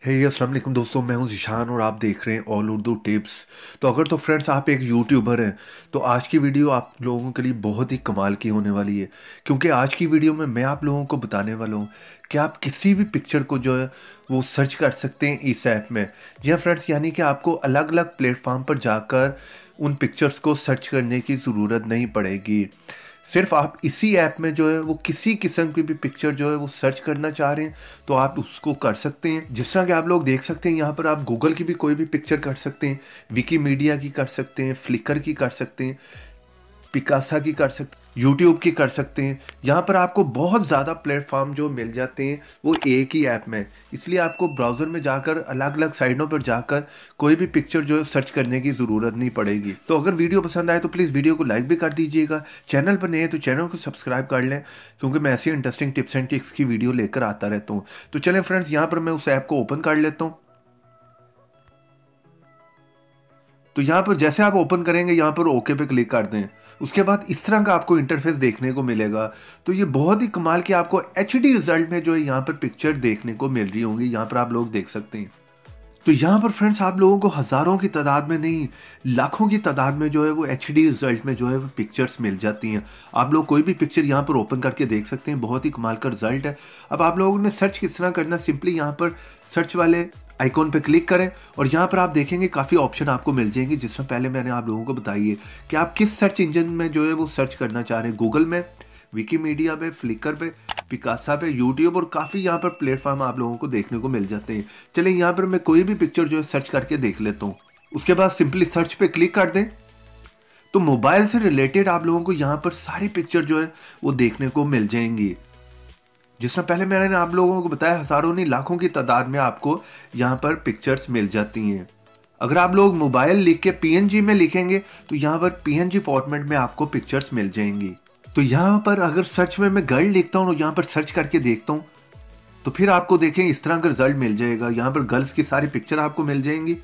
अस्सलाम वालेकुम दोस्तों, मैं हूं ज़िशान और आप देख रहे हैं ऑल उर्दू टिप्स। तो अगर तो फ्रेंड्स आप एक यूट्यूबर हैं तो आज की वीडियो आप लोगों के लिए बहुत ही कमाल की होने वाली है। क्योंकि आज की वीडियो में मैं आप लोगों को बताने वाला हूं कि आप किसी भी पिक्चर को जो है वो सर्च कर सकते हैं इस ऐप में। जी हाँ फ्रेंड्स, यानी कि आपको अलग अलग प्लेटफॉर्म पर जाकर उन पिक्चर्स को सर्च करने की ज़रूरत नहीं पड़ेगी। सिर्फ आप इसी ऐप में जो है वो किसी किस्म की भी पिक्चर जो है वो सर्च करना चाह रहे हैं तो आप उसको कर सकते हैं। जिस तरह कि आप लोग देख सकते हैं यहाँ पर आप गूगल की भी कोई भी पिक्चर कर सकते हैं, विकीमीडिया की कर सकते हैं, फ्लिकर की कर सकते हैं, पिकासा की कर सकते हैं, यूट्यूब की कर सकते हैं। यहाँ पर आपको बहुत ज़्यादा प्लेटफॉर्म जो मिल जाते हैं वो एक ही ऐप में। इसलिए आपको ब्राउज़र में जाकर अलग अलग साइटों पर जाकर कोई भी पिक्चर जो है सर्च करने की ज़रूरत नहीं पड़ेगी। तो अगर वीडियो पसंद आए तो प्लीज़ वीडियो को लाइक भी कर दीजिएगा। चैनल पर नए हैं तो चैनल को सब्सक्राइब कर लें, क्योंकि मैं ऐसी इंटरेस्टिंग टिप्स एंड ट्रिक्स की वीडियो लेकर आता रहता हूँ। तो चलें फ्रेंड्स, यहाँ पर मैं उस ऐप को ओपन कर लेता हूँ। तो यहाँ पर जैसे आप ओपन करेंगे यहाँ पर ओके पे क्लिक कर दें। उसके बाद इस तरह का आपको इंटरफेस देखने को मिलेगा। तो ये बहुत ही कमाल की आपको एचडी रिजल्ट में जो है यहाँ पर पिक्चर देखने को मिल रही होंगी। यहाँ पर आप लोग देख सकते हैं। तो यहाँ पर फ्रेंड्स आप लोगों को हज़ारों की तादाद में नहीं, लाखों की तादाद में जो है वो एचडी रिजल्ट में जो है वो पिक्चर्स मिल जाती हैं। आप लोग कोई भी पिक्चर यहाँ पर ओपन करके देख सकते हैं। बहुत ही कमाल का रिजल्ट है। अब आप लोगों ने सर्च किस तरह करना, सिंपली यहाँ पर सर्च वाले आइकॉन पे क्लिक करें और यहाँ पर आप देखेंगे काफ़ी ऑप्शन आपको मिल जाएंगे, जिसमें पहले मैंने आप लोगों को बताई है कि आप किस सर्च इंजन में जो है वो सर्च करना चाह रहे हैं। गूगल में, विकीमीडिया पे, फ्लिकर पे, पिकासा पे, यूट्यूब और काफ़ी यहाँ पर प्लेटफॉर्म आप लोगों को देखने को मिल जाते हैं। चलिए यहाँ पर मैं कोई भी पिक्चर जो है सर्च करके देख लेता हूँ। उसके बाद सिंपली सर्च पे क्लिक कर दें तो मोबाइल से रिलेटेड आप लोगों को यहाँ पर सारी पिक्चर जो है वो देखने को मिल जाएंगी। जिस तरह पहले मैंने आप लोगों को बताया, हज़ारों नहीं लाखों की तादाद में आपको यहाँ पर पिक्चर्स मिल जाती हैं। अगर आप लोग मोबाइल लिख के पीएनजी में लिखेंगे तो यहाँ पर पीएनजी फॉर्मेट में आपको पिक्चर्स मिल जाएंगी। तो यहाँ पर अगर सर्च में मैं गर्ल लिखता हूँ और यहाँ पर सर्च करके देखता हूँ तो फिर आपको देखें इस तरह का रिजल्ट मिल जाएगा। यहाँ पर गर्ल्स की सारी पिक्चर आपको मिल जाएंगी।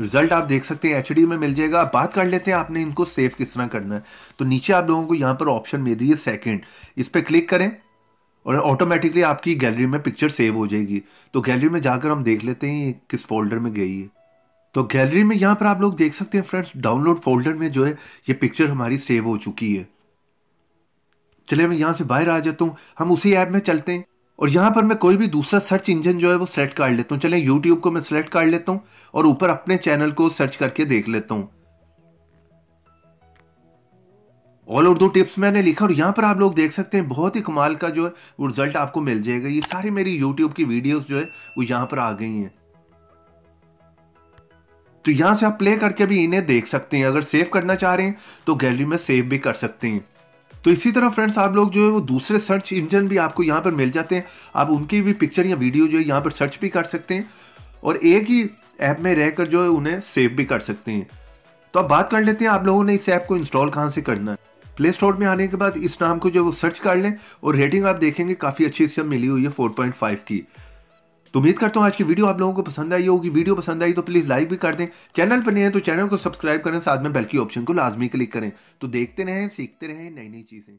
रिजल्ट आप देख सकते हैं एचडी में मिल जाएगा। अब बात कर लेते हैं आपने इनको सेव किस तरह करना है। तो नीचे आप लोगों को यहाँ पर ऑप्शन मिल रही है सेकंड, इस पर क्लिक करें और ऑटोमेटिकली आपकी गैलरी में पिक्चर सेव हो जाएगी। तो गैलरी में जाकर हम देख लेते हैं ये किस फोल्डर में गई है। तो गैलरी में यहाँ पर आप लोग देख सकते हैं फ्रेंड्स, डाउनलोड फोल्डर में जो है ये पिक्चर हमारी सेव हो चुकी है। चलिए मैं यहाँ से बाहर आ जाता हूँ, हम उसी ऐप में चलते हैं और यहाँ पर मैं कोई भी दूसरा सर्च इंजन जो है वो सेलेक्ट कर लेता हूँ। चलिए यूट्यूब को मैं सेलेक्ट कर लेता हूँ और ऊपर अपने चैनल को सर्च करके देख लेता हूँ। ऑल उर्दू टिप्स मैंने लिखा और यहाँ पर आप लोग देख सकते हैं बहुत ही कमाल का जो है वो रिजल्ट आपको मिल जाएगा। ये सारी मेरी यूट्यूब की वीडियोस जो है वो यहाँ पर आ गई हैं। तो यहाँ से आप प्ले करके भी इन्हें देख सकते हैं। अगर सेव करना चाह रहे हैं तो गैलरी में सेव भी कर सकते हैं। तो इसी तरह फ्रेंड्स आप लोग जो है वो दूसरे सर्च इंजन भी आपको यहाँ पर मिल जाते हैं। आप उनकी भी पिक्चर या वीडियो जो है यहाँ पर सर्च भी कर सकते हैं और एक ही ऐप में रहकर जो है उन्हें सेव भी कर सकते हैं। तो अब बात कर लेते हैं आप लोगों ने इस ऐप को इंस्टॉल कहाँ से करना है। प्ले स्टोर में आने के बाद इस नाम को जो वो सर्च कर लें और रेटिंग आप देखेंगे काफ़ी अच्छी से मिली हुई है 4.5 की। तो उम्मीद करता हूँ आज की वीडियो आप लोगों को पसंद आई होगी। वीडियो पसंद आई तो प्लीज़ लाइक भी कर दें। चैनल पर नहीं है तो चैनल को सब्सक्राइब करें, साथ में बेल की ऑप्शन को लाजमी क्लिक करें। तो देखते रहें, सीखते रहें नई नई चीज़ें।